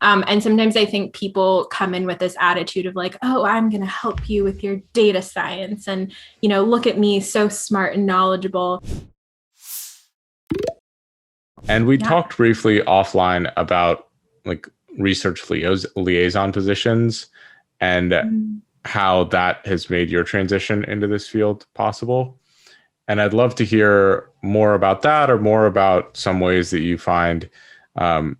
And sometimes I think people come in with this attitude of like, oh, I'm going to help you with your data science. And, look at me, so smart and knowledgeable. And we Yeah. talked briefly offline about like research liaison positions and Mm. how that has made your transition into this field possible. And I'd love to hear more about that or more about some ways that you find um,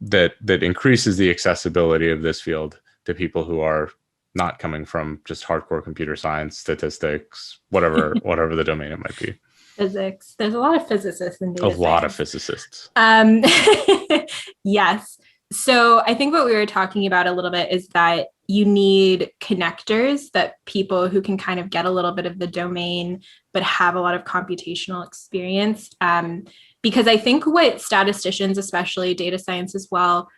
that increases the accessibility of this field to people who are not coming from just hardcore computer science, statistics, whatever the domain it might be. Physics. There's a lot of physicists in A data lot of science. physicists. Um, yes. So I think what we were talking about a little bit is that you need connectors, that people who can kind of get a little bit of the domain, but have a lot of computational experience. Because I think what statisticians, especially data science as well,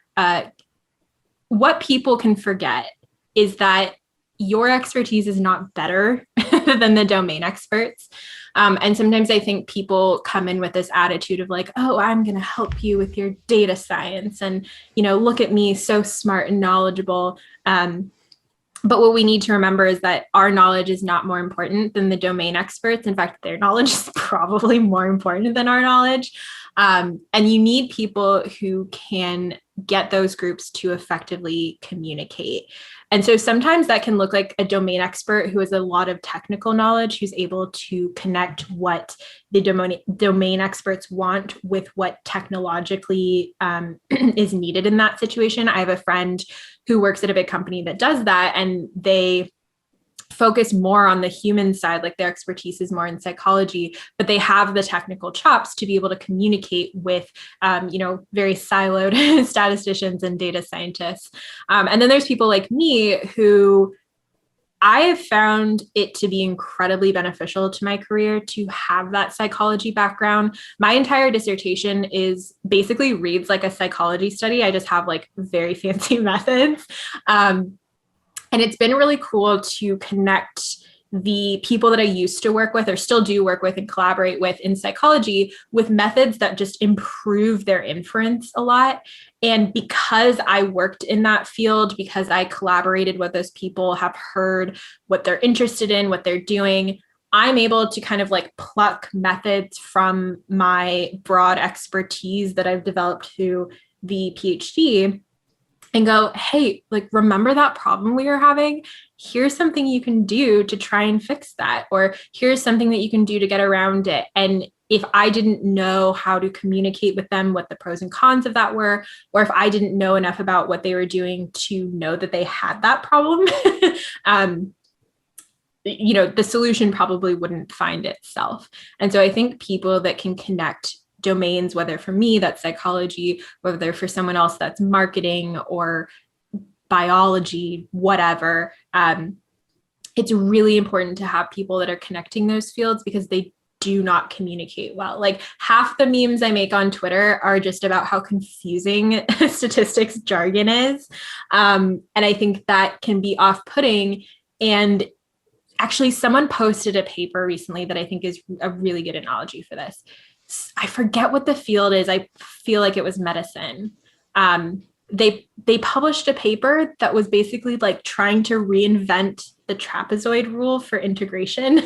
what people can forget is that your expertise is not better than the domain experts. And sometimes I think people come in with this attitude of like, oh, I'm going to help you with your data science. And, look at me, so smart and knowledgeable. But what we need to remember is that our knowledge is not more important than the domain experts. In fact, their knowledge is probably more important than our knowledge. And you need people who can get those groups to effectively communicate. And so sometimes that can look like a domain expert who has a lot of technical knowledge, who's able to connect what the domain experts want with what technologically is needed in that situation. I have a friend who works at a big company that does that, and they focus more on the human side, like their expertise is more in psychology, but they have the technical chops to be able to communicate with, very siloed statisticians and data scientists. And then there's people like me who I have found it to be incredibly beneficial to my career to have that psychology background. My entire dissertation is basically reads like a psychology study. I just have like very fancy methods. And it's been really cool to connect the people that I used to work with or still do work with and collaborate with in psychology with methods that just improve their inference a lot. And because I worked in that field, because I collaborated with those people, have heard what they're interested in, what they're doing, I'm able to kind of like pluck methods from my broad expertise that I've developed through the PhD and go, hey, like, remember that problem we were having? Here's something you can do to try and fix that. Or here's something that you can do to get around it. And if I didn't know how to communicate with them, what the pros and cons of that were, or if I didn't know enough about what they were doing to know that they had that problem, the solution probably wouldn't find itself. And so I think people that can connect domains, whether for me that's psychology, whether for someone else that's marketing or biology, whatever, it's really important to have people that are connecting those fields because they do not communicate well. Like half the memes I make on Twitter are just about how confusing statistics jargon is. And I think that can be off-putting. And actually, someone posted a paper recently that I think is a really good analogy for this. I forget what the field is. I feel like it was medicine. They published a paper that was basically like trying to reinvent the trapezoid rule for integration.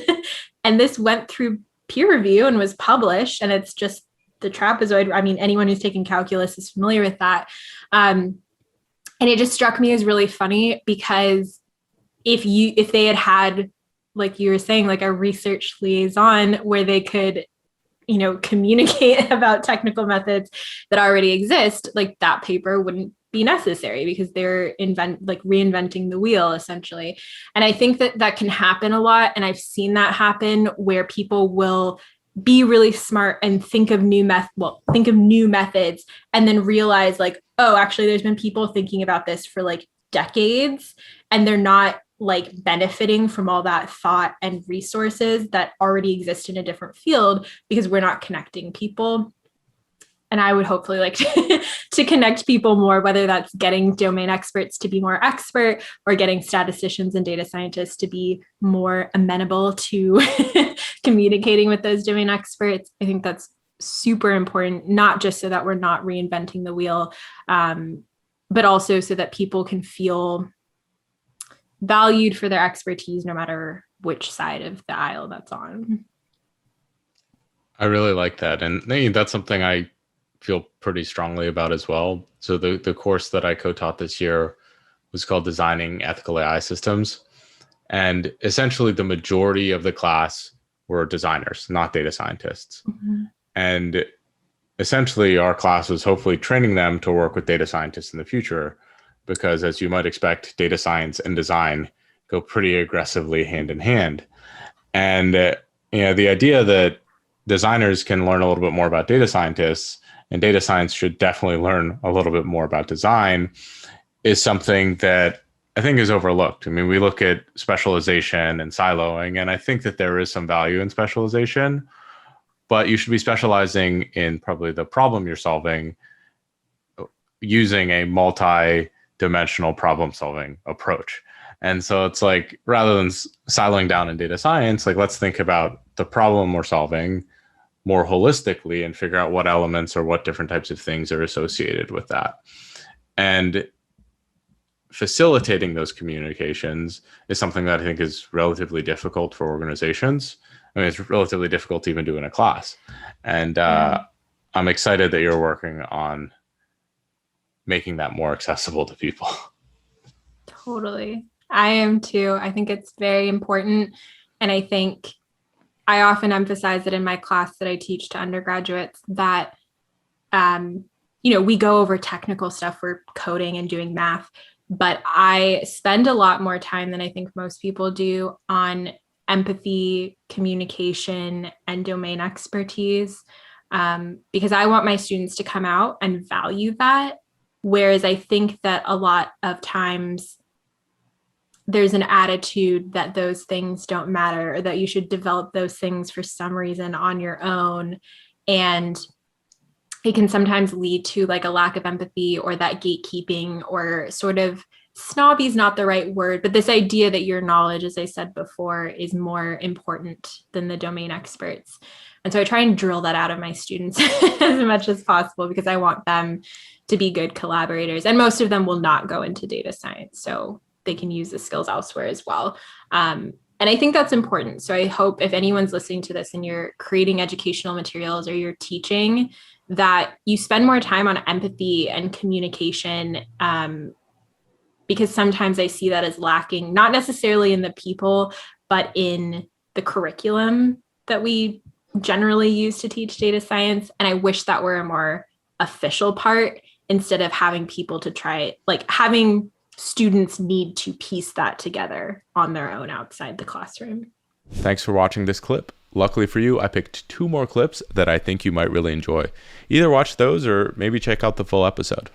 And this went through peer review and was published. And it's just the trapezoid. I mean, anyone who's taken calculus is familiar with that. And it just struck me as really funny because if they had, like you were saying, like a research liaison where they could communicate about technical methods that already exist, like that paper wouldn't be necessary because they're reinventing the wheel essentially. And I think that can happen a lot. And I've seen that happen where people will be really smart and think of new methods and then realize like, oh, actually there's been people thinking about this for like decades and they're not like benefiting from all that thought and resources that already exist in a different field because we're not connecting people. And I would hopefully like to connect people more, whether that's getting domain experts to be more expert or getting statisticians and data scientists to be more amenable to communicating with those domain experts. I think that's super important, not just so that we're not reinventing the wheel, but also so that people can feel valued for their expertise no matter which side of the aisle that's on. I really like that. And that's something I feel pretty strongly about as well. So the course that I co-taught this year was called Designing Ethical AI Systems. And essentially the majority of the class were designers, not data scientists. Mm-hmm. And essentially our class was hopefully training them to work with data scientists in the future, because as you might expect, data science and design go pretty aggressively hand in hand. And the idea that designers can learn a little bit more about data scientists and data science should definitely learn a little bit more about design is something that I think is overlooked. I mean, we look at specialization and siloing, and I think that there is some value in specialization, but you should be specializing in probably the problem you're solving using a multi-dimensional problem-solving approach. And so it's like, rather than siloing down in data science, like let's think about the problem we're solving more holistically and figure out what elements or what different types of things are associated with that. And facilitating those communications is something that I think is relatively difficult for organizations. I mean, it's relatively difficult to even do in a class. And I'm excited that you're working on making that more accessible to people. Totally. I am too. I think it's very important. And I think I often emphasize that in my class that I teach to undergraduates that, we go over technical stuff. We're coding and doing math, but I spend a lot more time than I think most people do on empathy, communication, and domain expertise, because I want my students to come out and value that. Whereas I think that a lot of times there's an attitude that those things don't matter, or that you should develop those things for some reason on your own. And it can sometimes lead to like a lack of empathy or that gatekeeping, or sort of snobby is not the right word, but this idea that your knowledge, as I said before, is more important than the domain experts. And so I try and drill that out of my students as much as possible, because I want them to be good collaborators. And most of them will not go into data science, so they can use the skills elsewhere as well. And I think that's important. So I hope if anyone's listening to this and you're creating educational materials or you're teaching, that you spend more time on empathy and communication, because sometimes I see that as lacking, not necessarily in the people, but in the curriculum that we generally use to teach data science. And I wish that were a more official part, instead of having people to try it, like having students need to piece that together on their own outside the classroom. Thanks for watching this clip. Luckily for you, I picked 2 more clips that I think you might really enjoy. Either watch those or maybe check out the full episode.